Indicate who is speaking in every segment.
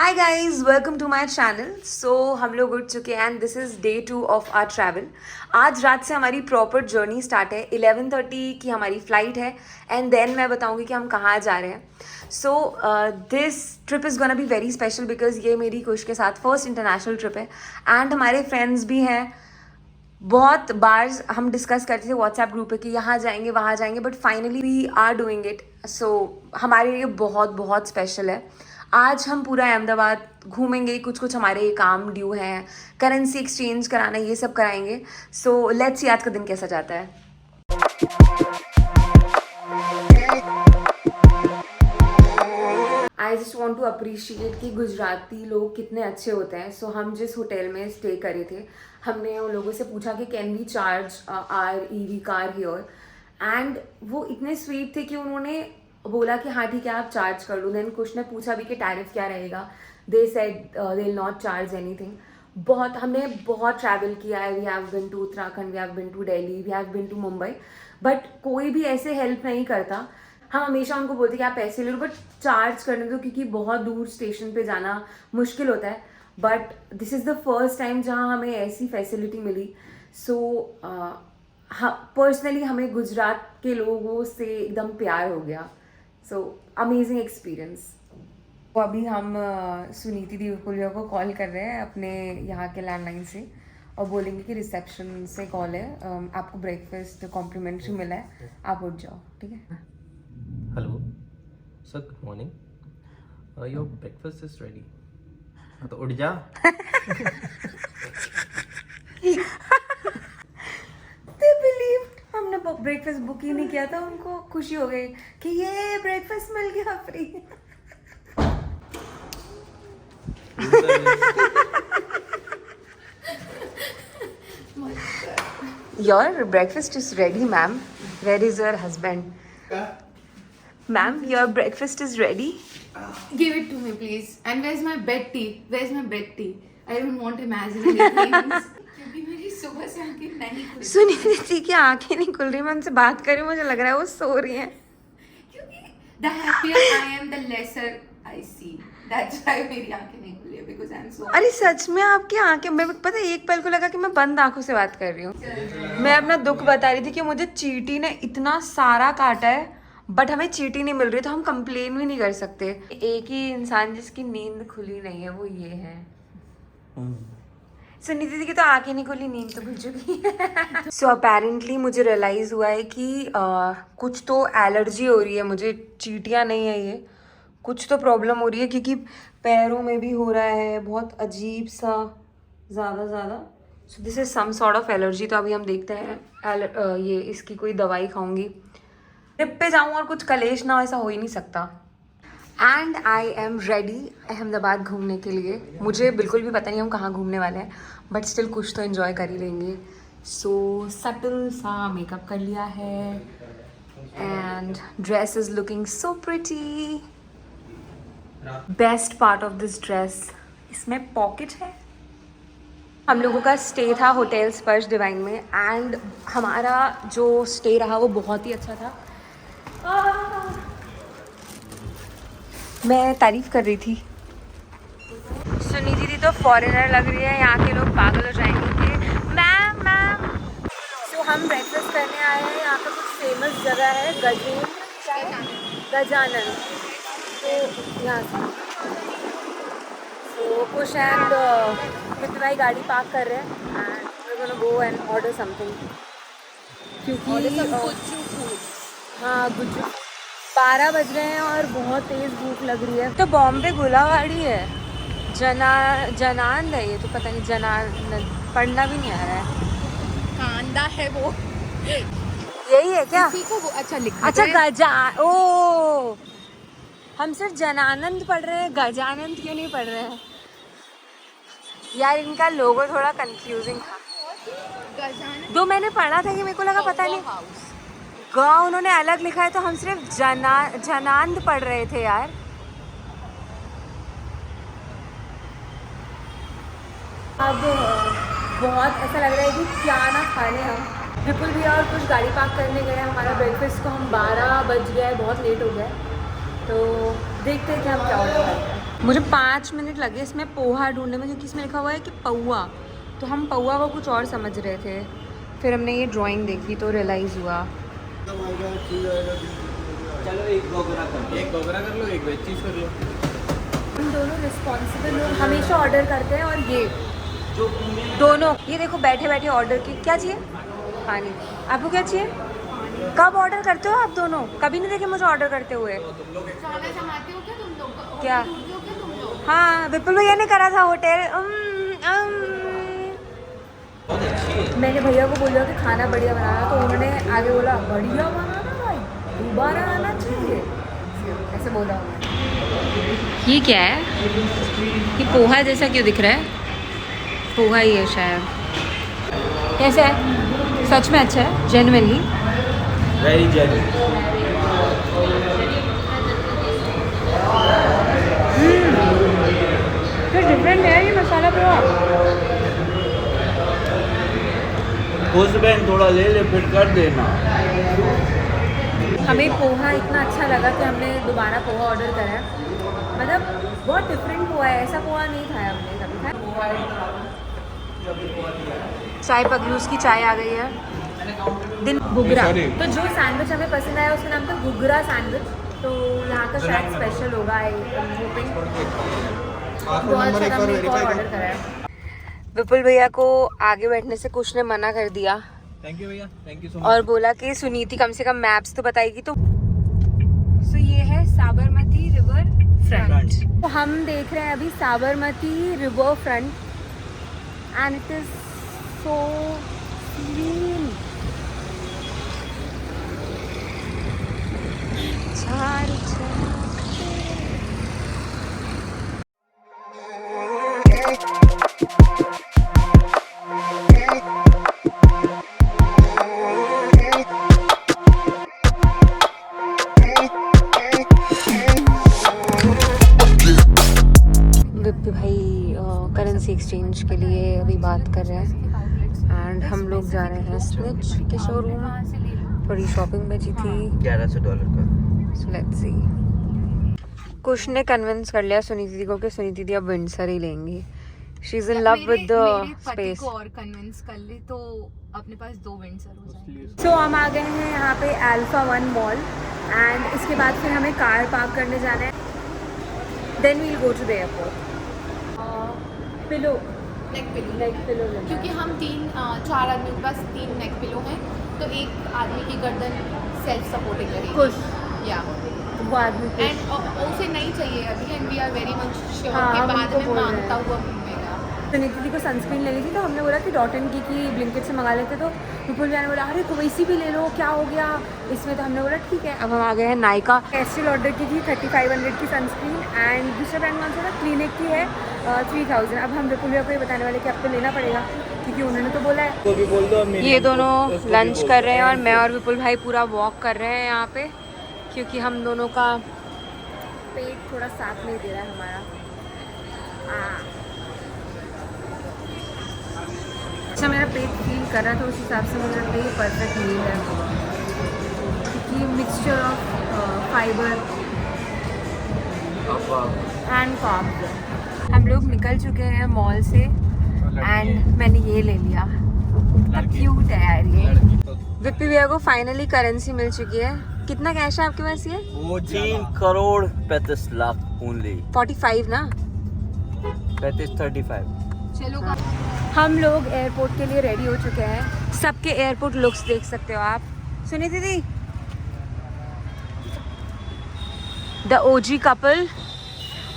Speaker 1: Hi guys, welcome to my channel. So हम लोग उठ चुके हैं and this is day 2 of our travel. आज रात से हमारी प्रॉपर जर्नी स्टार्ट है। 11:30 की हमारी फ़्लाइट है एंड देन मैं बताऊंगी कि हम कहाँ जा रहे हैं। So this trip is gonna be very special because ये मेरी कुश के साथ फर्स्ट इंटरनेशनल ट्रिप है एंड हमारे फ्रेंड्स भी हैं। बहुत बार हम डिस्कस करते थे व्हाट्सएप ग्रुप पे कि यहाँ जाएंगे वहाँ जाएंगे, but finally we are doing it. So हमारे लिए बहुत बहुत स्पेशल है। आज हम पूरा अहमदाबाद घूमेंगे, कुछ कुछ हमारे काम ड्यू हैं, करेंसी एक्सचेंज कराना, ये सब कराएंगे। सो लेट्स सी आज का दिन कैसा जाता है। I just want to appreciate कि गुजराती लोग कितने अच्छे होते हैं। सो हम जिस होटल में स्टे करे थे, हमने उन लोगों से पूछा कि can we charge our EV car here, and वो इतने स्वीट थे कि उन्होंने बोला कि हाँ ठीक है आप चार्ज कर लो। देन कुछ ने पूछा भी कि टैरिफ क्या रहेगा, they said they will not charge anything. हमने बहुत ट्रैवल किया है। We have been to Uttarakhand, we have been to Delhi, we have been to Mumbai, but कोई भी ऐसे हेल्प नहीं करता। हम हमेशा उनको बोलते कि आप पैसे ले लो बट चार्ज करने दो, क्योंकि बहुत दूर स्टेशन पे जाना मुश्किल होता है। But this is the first time जहाँ हमें ऐसी फैसिलिटी मिली। सो पर्सनली हमें गुजरात के लोगों से एकदम प्यार हो गया। So amazing experience. तो अभी हम सुनीति देवपुरिया को कॉल कर रहे हैं अपने यहाँ के लैंडलाइन से और बोलेंगे कि रिसेप्शन से कॉल है, आपको ब्रेकफास्ट कॉम्प्लीमेंट्री मिला है, आप उठ जाओ, ठीक है।
Speaker 2: Hello, sir. Good morning. Your breakfast is ready. तो उठ जा।
Speaker 1: They believed हमने ब्रेकफास्ट बुक ही नहीं किया था। उनको खुशी हो गई कि ये ब्रेकफास्ट मिल गया free. Your breakfast is ready, ma'am. Where is your husband? Ma'am, your breakfast is ready.
Speaker 3: Give it to me, please. And where's my bed tea? Where's my bed tea? I don't want imaginary things. क्योंकि मेरी सुबह से आंखें नहीं खुली।
Speaker 1: सुनीति की आंखें नहीं खुल रही। मैं उनसे बात कर रही हूँ, मुझे लग रहा है वो सो रही हैं।
Speaker 3: क्योंकि the happier I am, the lesser I see. That's why मेरी आंखें नहीं खुली है, because I'm so.
Speaker 1: अरे सच में आपकी आंखें, मैं पता है एक पल को लगा कि मैं बंद आंखों से बात कर रही हूँ। मैं अपना दुख बता रही थी कि मुझे चींटी ने इतना सारा काटा है बट हमें चींटी नहीं मिल रही, तो हम कंप्लेन भी नहीं कर सकते। एक ही इंसान जिसकी नींद खुली नहीं है वो ये है। सुनीति दी की तो आंखें नहीं खुली, नींद तो खुल चुकी है। सो अपेरेंटली मुझे रियलाइज़ हुआ है कि कुछ तो एलर्जी हो रही है मुझे। चींटियाँ नहीं है ये, कुछ तो प्रॉब्लम हो रही है क्योंकि पैरों में भी हो रहा है बहुत अजीब सा, ज़्यादा। So this is some sort of allergy. तो अभी हम देखते हैं ये इसकी कोई दवाई खाऊंगी। ट्रिप पे जाऊँ और कुछ कलेश ना हो, ऐसा हो ही नहीं सकता। And I am ready Ahmedabad घूमने के लिए। मुझे बिल्कुल भी पता नहीं हम कहाँ घूमने वाले हैं, बट स्टिल कुछ तो एंजॉय कर ही लेंगे। सो सटल सा मेकअप कर लिया है and dress is looking so pretty. Best part of this dress, इसमें पॉकेट है। हम लोगों का स्टे था होटल स्पर्श डिवाइन में एंड हमारा जो स्टे रहा वो बहुत ही अच्छा था। मैं तारीफ कर रही थी। सुनीति दी तो फॉरेनर लग रही है, यहाँ के लोग पागल हो जाएंगे कि मैम। तो हम ब्रेकफास्ट करने आए हैं। यहाँ पर कुछ फेमस जगह है, गजानन। तो यहाँ से तो कुछ एंड मित्र गाड़ी पार्क कर रहे हैं and we gonna go and order something, क्योंकि हाँ गुज्जू 12 बज रहे हैं और बहुत तेज़ भूख लग रही है। तो बॉम्बे गुलावाड़ी है, जनान है ये, तो पता नहीं जनान पढ़ना भी नहीं आ रहा है।
Speaker 3: कांदा है वो,
Speaker 1: यही है क्या?
Speaker 3: किसी को वो अच्छा लिखा
Speaker 1: अच्छा
Speaker 3: है।
Speaker 1: गजा, ओ हम सिर्फ जनानंद पढ़ रहे हैं, गजानंद क्यों नहीं पढ़ रहे हैं यार? इनका लोगो थोड़ा कंफ्यूजिंग था।
Speaker 3: गजानन
Speaker 1: दो मैंने पढ़ा था कि मेरे को लगा पता नहीं गाँव उन्होंने अलग लिखा है, तो हम सिर्फ जनांद पढ़ रहे थे यार। अब बहुत ऐसा लग रहा है कि क्या ना खाने हम। विपुल भैया और कुछ गाड़ी पार्क करने गए। हमारा ब्रेकफास्ट को हम 12 बज गया है, बहुत लेट हो गया है। तो देखते हैं कि हम क्या ऑर्डर करते हैं। मुझे 5 मिनट लगे इसमें पोहा ढूंढने में, क्योंकि इसमें लिखा हुआ है कि पौआ, तो हम पौआ को कुछ और समझ रहे थे। फिर हमने ये ड्राइंग देखी तो रियलाइज़ हुआ।
Speaker 2: चलो एक गोगरा कर लो, एक वेज चीज़ कर लो।
Speaker 1: हम दोनों रिस्पॉन्सिबल लोग हमेशा ऑर्डर करते हैं, और ये दोनों, ये देखो बैठे बैठे ऑर्डर की। क्या चाहिए? पानी। आपको क्या चाहिए? कब ऑर्डर करते हो आप दोनों? कभी नहीं देखे मुझे ऑर्डर करते हुए।
Speaker 3: खाना जमाते हो क्या तुम लोग?
Speaker 1: क्या?
Speaker 3: ढूंढते हो क्या तुम लोग?
Speaker 1: हाँ, विपुल भैया ने करा था होटल। मैंने भैया को बोला कि खाना बढ़िया बनाना, तो उन्होंने आगे बोला बढ़िया बनाना भाई, दोबारा आना चाहिए, ऐसे बोला उन्होंने। ये क्या है? ये पोहा जैसा क्यों दिख रहा है? पोहा ही है शायद। कैसा है? सच में अच्छा है? Genuinely
Speaker 2: very genuine.
Speaker 1: डिफरेंट है ये मसाला पोहा।
Speaker 2: बहन थोड़ा ले ले, फिर कर देना।
Speaker 1: हमें पोहा इतना अच्छा लगा कि हमने दोबारा पोहा ऑर्डर करा है। मतलब बहुत डिफरेंट पोहा है, ऐसा पोहा नहीं खाया हमने कभी। चाय पगलूस की चाय आ गई है। दिन घुघरा, तो जो सैंडविच हमें पसंद आया उसका नाम था घुघरा सैंडविच, तो यहाँ का शायद स्पेशल होगा। बहुत अच्छा हमने एक और ऑर्डर करा है। विपुल भैया को आगे बैठने से कुछ ने मना कर दिया।
Speaker 2: थैंक यू भैया, थैंक यू सो
Speaker 1: और बोला कि सुनीति कम से कम मैप्स तो बताएगी। तो ये है साबरमती रिवर फ्रंट। तो हम देख रहे हैं अभी Sabarmati river front, and it is so clean. विप्पी भाई करेंसी एक्सचेंज के लिए अभी बात कर रहे हैं, एंड हम लोग जा रहे हैं स्निच के शोरूम। थोड़ी शॉपिंग बची थी
Speaker 2: $1100 का।
Speaker 1: So let's see. कुछ ने कन्विंस कर लिया सुनीति दी को कि सुनीति दी अब विंडसर ही लेंगी। She is in love with the space.
Speaker 3: और कन्विंस कर ले तो अपने पास 2 विंडसर हो जाएंगे।
Speaker 1: सो हम आ गए हैं यहाँ पे अल्फा 1 मॉल, एंड इसके बाद फिर हमें कार पार्क करने जाना है। Then we'll go to the airport. Pillow,
Speaker 3: neck pillow,
Speaker 1: लेना
Speaker 3: क्योंकि हम 4 आदमियों के पास 3 नेक पिलो हैं, तो एक आदमी की गर्दन सेल्फ सपोर्टिंग रहेगी।
Speaker 1: खुश
Speaker 3: या
Speaker 1: वो आदमी खुश।
Speaker 3: एंड उसे नहीं चाहिए अभी, and we are very much sure
Speaker 1: हाँ,
Speaker 3: कि
Speaker 1: हम
Speaker 3: बाद
Speaker 1: उनको
Speaker 3: में
Speaker 1: बोल रहे हैं।
Speaker 3: मांगता हुआ घूमेगा।
Speaker 1: सुनीति दी को सनस्क्रीन लेनी थी, तो हमने बोला कि डॉट एंड की ब्लिंकिट से मंगा लेते। तो विपुल भैया ने बोला अरे कोवैसी भी ले लो, क्या हो गया इसमें। तो हमने बोला ठीक है। अब हम आ गए हैं नायका। कैस्ट्रल ऑर्डर की थी 3500 की सनस्क्रीन, एंड दूसरा ब्रांड कौन सा था? क्लिनिक की है 3000। अब हम विपुल भैया को ये बताने वाले कि आपको लेना पड़ेगा, क्योंकि उन्होंने तो बोला है।
Speaker 2: तो भी बोल दो।
Speaker 1: ये दोनों लंच कर रहे हैं, और मैं और विपुल भाई पूरा वॉक कर रहे हैं यहाँ पे, क्योंकि हम दोनों का पेट थोड़ा साथ नहीं दे रहा है हमारा। अच्छा मेरा पेट फील कर रहा था, उस हिसाब से मुझे लगता है ये परफेक्ट मील है, क्योंकि mixture of fibre and carbs. हम लोग निकल चुके हैं मॉल से, एंड मैंने ये ले लिया। क्यूट है यार ये। विप्पी भैया को फाइनली करेंसी मिल चुकी है। कितना कैश है आपके पास? ये
Speaker 2: 3,35,00,000 ओनली।
Speaker 1: 45 ना?
Speaker 2: 35
Speaker 3: चलो
Speaker 1: हम लोग एयरपोर्ट के लिए रेडी हो चुके हैं। सबके एयरपोर्ट लुक्स देख सकते हो आप। सुनीति दी, द ओजी कपल,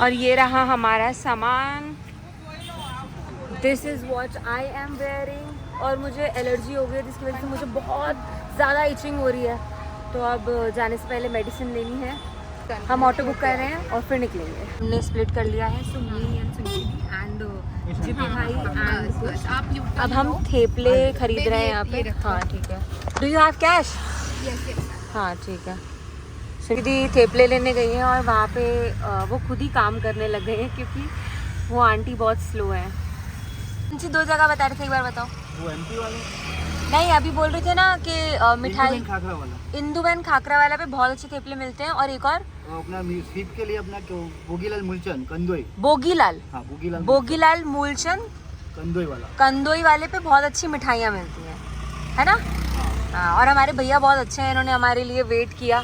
Speaker 1: और ये रहा हमारा सामान। This is what I am wearing. और मुझे एलर्जी हो गई है, जिसकी वजह से मुझे बहुत ज़्यादा इचिंग हो रही है, तो अब जाने से पहले मेडिसिन लेनी है। हम ऑटो बुक कर रहे हैं और फिर निकलेंगे। हमने स्प्लिट कर लिया है, सुनीति एंड जिपी भाई एंड
Speaker 3: आप
Speaker 1: अब हम थेपले खरीद रहे हैं यहाँ पे। हाँ ठीक है। Do you have cash? हाँ ठीक है। सुनीति थेपले लेने गई हैं, और वहाँ पे वो खुद ही काम करने लग गए हैं, क्योंकि वो आंटी बहुत स्लो है। 2 जगह बता रहे थे, एक बार बताओ।
Speaker 2: वो एमपी वाले
Speaker 1: नहीं अभी बोल रहे थे ना कि मिठाई
Speaker 4: खाखरा वाला,
Speaker 1: इंदुबेन खाकरा वाला पे बहुत अच्छे थेपले मिलते हैं, और एक और
Speaker 4: अपना स्वीट के लिए अपना क्यों बोगीलाल मूलचंद कंदोई,
Speaker 1: बोगीलाल
Speaker 4: हाँ बोगीलाल
Speaker 1: बोगीलाल मूलचंद
Speaker 4: कंदोई वाला।
Speaker 1: कंदोई वाले पे बहुत अच्छी मिठाइयाँ मिलती हैं, है ना? हाँ, और हमारे भैया बहुत अच्छे हैं, इन्होंने हमारे लिए वेट किया।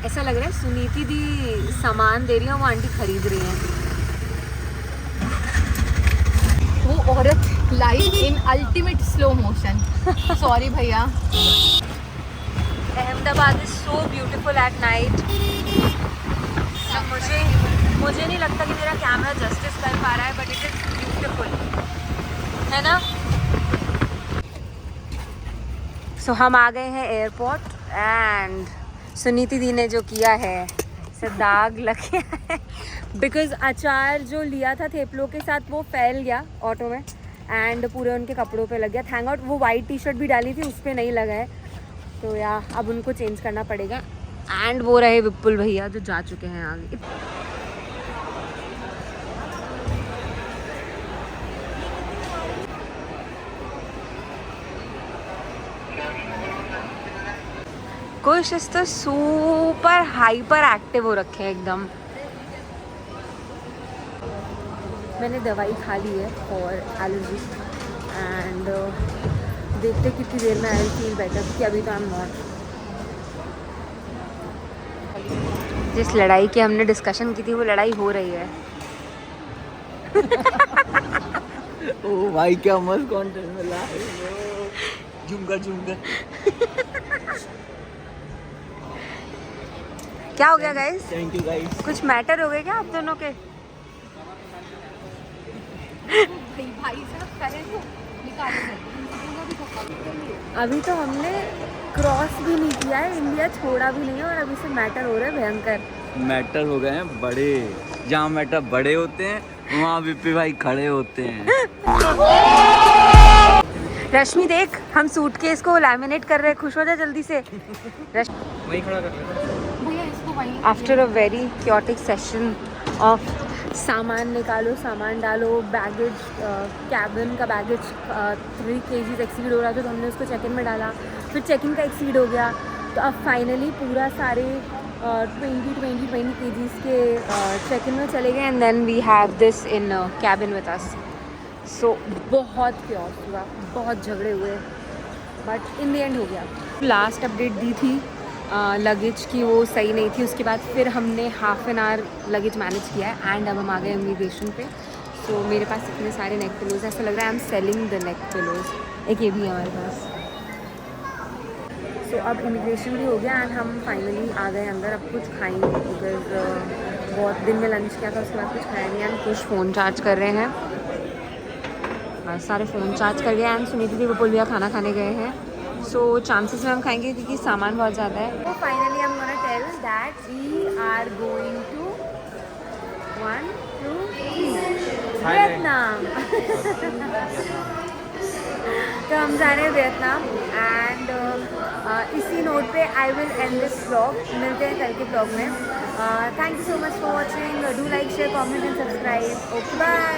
Speaker 1: ऐसा लग रहा है सुनीति दी सामान दे रही है, वो आंटी खरीद रही हैं।
Speaker 3: वो औरत live in ultimate slow motion. Sorry भैया।
Speaker 1: Ahmedabad is so beautiful at night. मुझे नहीं लगता कि मेरा कैमरा जस्टिस कर पा रहा है, बट इट इज ब्यूटीफुल, है ना? सो हम आ गए हैं एयरपोर्ट, एंड सुनीति दी ने जो किया है से दाग लगे है, बिकॉज अचार जो लिया था थेपलों के साथ वो फैल गया ऑटो में, एंड पूरे उनके कपड़ों पे लग गया। थैंक गॉड वो वाइट टी शर्ट भी डाली थी, उस पर नहीं लगा है, तो या अब उनको चेंज करना पड़ेगा। एंड वो रहे विपुल भैया जो जा चुके हैं आगे। कुछ इस तो सुपर हाइपर एक्टिव हो रखे हैं एकदम। मैंने दवाई खा ली है फॉर एलर्जी, एंड देखते कितनी देर में आई फील बेटर, क्योंकि अभी तो आई एम नॉट। जिस लड़ाई की हमने डिस्कशन की थी वो लड़ाई हो रही है।
Speaker 4: ओ भाई क्या मस्त कंटेंट मिला, झुमकर
Speaker 1: क्या हो गया गाइस?
Speaker 4: Thank you guys.
Speaker 1: कुछ मैटर हो गए क्या आप दोनों के?
Speaker 3: भाई साहब करें तो निकालो।
Speaker 1: अभी तो हमने क्रॉस भी नहीं किया है, इंडिया छोड़ा भी नहीं है, और अभी से मैटर हो रहा है भयंकर।
Speaker 5: मैटर हो गए हैं बड़े, जहाँ मैटर बड़े होते हैं वहाँ विप्पी भाई खड़े होते हैं।
Speaker 1: रश्मि देख, हम सूटकेस को लैमिनेट कर रहे हैं, खुश हो जा जल्दी से।
Speaker 2: वहीं खड़ा कर
Speaker 3: भैया इसको वहीं।
Speaker 1: After a very chaotic session of सामान निकालो, सामान डालो, बैगेज, कैबिन का बैगेज 3 kg एक्सीड हो रहा था, तो हमने उसको चेक इन में डाला, फिर चेकिंग का एक्सीड हो गया, तो अब फाइनली पूरा सारे 20 kgs के चेक इन में चले गए, and then we have this in cabin with us. So बहुत क्योस हुआ, बहुत झगड़े हुए, बट इन द एंड हो गया। लास्ट अपडेट दी थी लगेज की, वो सही नहीं थी। उसके बाद फिर हमने half an hour luggage manage किया है, एंड अब हम आ गए इमिग्रेशन पे। सो मेरे पास इतने सारे नेक पिलोज, ऐसा लग रहा है I am selling the neck pillows. एक ये भी है हमारे पास। सो अब इमिग्रेशन भी हो गया, एंड हम फाइनली आ गए अंदर। अब कुछ खाएंगे, बिकॉज बहुत दिन में लंच किया था, उसके बाद कुछ खाया नहीं। एंड कुछ फ़ोन चार्ज कर रहे हैं, सारे फ़ोन चार्ज कर गए, एंड सुनीति भी विपुल भैया खाना खाने गए हैं। सो चांसेस में हम खाएंगे क्योंकि सामान बहुत ज़्यादा है। तो finally I am gonna tell that we are going to 1 2 3 Vietnam. तो हम जा रहे हैं वियतनाम, एंड इसी नोट पे I will end this vlog. मिलते हैं कल के व्लॉग में। Thank you so much for watching. Do like, share, comment and subscribe. Okay bye.